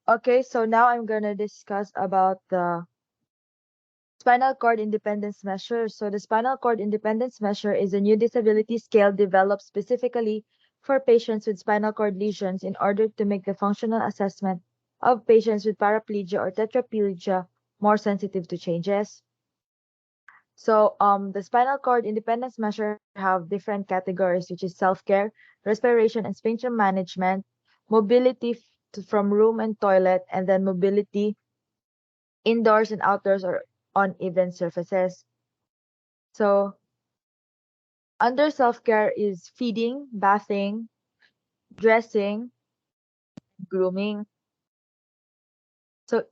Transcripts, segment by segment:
Okay, so now I'm gonna discuss about the spinal cord independence measure. So the spinal cord independence measure is a new disability scale developed specifically for patients with spinal cord lesions in order to make the functional assessment of patients with paraplegia or tetraplegia more sensitive to changes. So the spinal cord independence measure have different categories, which is self-care, respiration and sphincter management, mobility from room and toilet, and then mobility indoors and outdoors or on even surfaces. So under self-care is feeding, bathing, dressing, grooming. So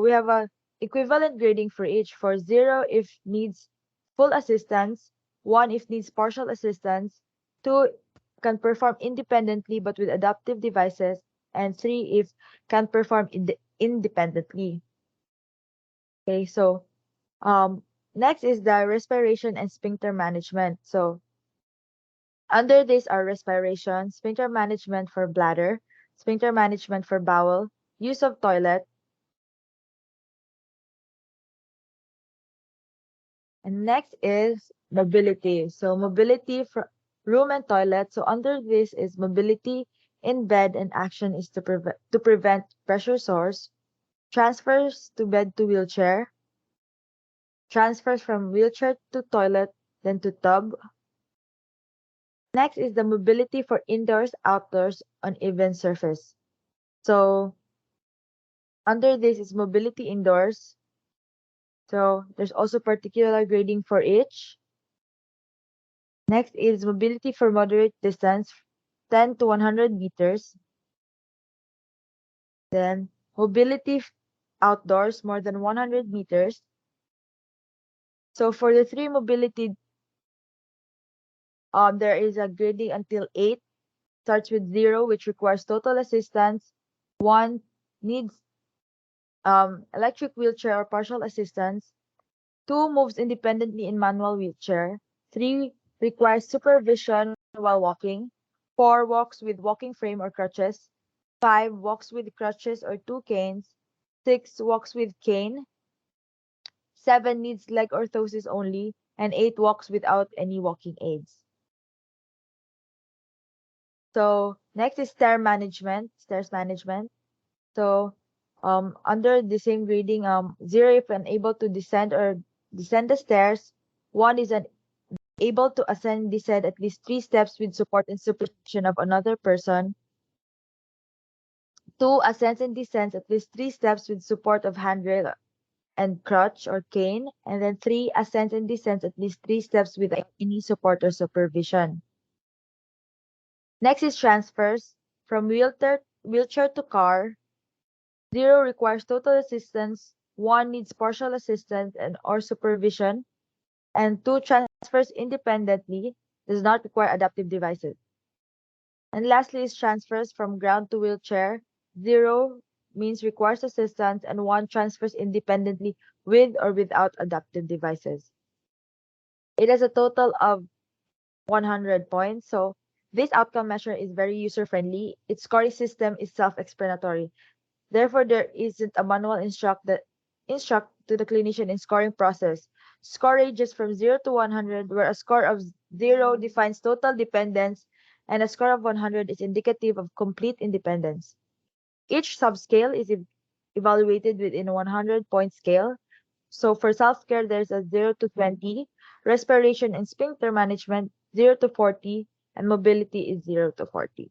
we have a equivalent grading for each. For 0 if needs full assistance, 1 if needs partial assistance, 2 can perform independently but with adaptive devices, and 3 if can perform independently. Okay, so next is the respiration and sphincter management. So under this are respiration, sphincter management for bladder, sphincter management for bowel, use of toilet, and next is mobility. So mobility for room and toilet. So under this is mobility in bed, and action is to prevent pressure sores, transfers to bed to wheelchair, transfers from wheelchair to toilet, then to tub. Next is the mobility for indoors, outdoors on even surface. So under this is mobility indoors. So there's also particular grading for each. Next is mobility for moderate distance, 10 to 100 meters. Then mobility outdoors, more than 100 meters. So for the 3 mobility, there is a grading until 8. Starts with 0, which requires total assistance. 1 needs electric wheelchair or partial assistance. 2 moves independently in manual wheelchair. 3 requires supervision while walking. 4 walks with walking frame or crutches. 5 walks with crutches or 2 canes. 6 walks with cane. 7 needs leg orthosis only. And 8 walks without any walking aids. So next is stairs management. So under the same grading, 0 if unable to descend the stairs. 1 is able to ascend, descend at least 3 steps with support and supervision of another person. 2 ascends and descends at least 3 steps with support of handrail and crutch or cane. And then 3 ascends and descends at least 3 steps without any support or supervision. Next is transfers from wheelchair to car. 0 requires total assistance. 1 needs partial assistance and or supervision. And 2 transfers independently, does not require adaptive devices. And lastly is transfers from ground to wheelchair. 0 means requires assistance, and 1 transfers independently with or without adaptive devices. It has a total of 100 points. So this outcome measure is very user-friendly. Its scoring system is self-explanatory. Therefore, there isn't a manual instruct to the clinician in scoring process. Score ranges from 0 to 100, where a score of 0 defines total dependence and a score of 100 is indicative of complete independence. Each subscale is evaluated within a 100-point scale. So for self-care, there's a 0 to 20, respiration and sphincter management 0 to 40, and mobility is 0 to 40.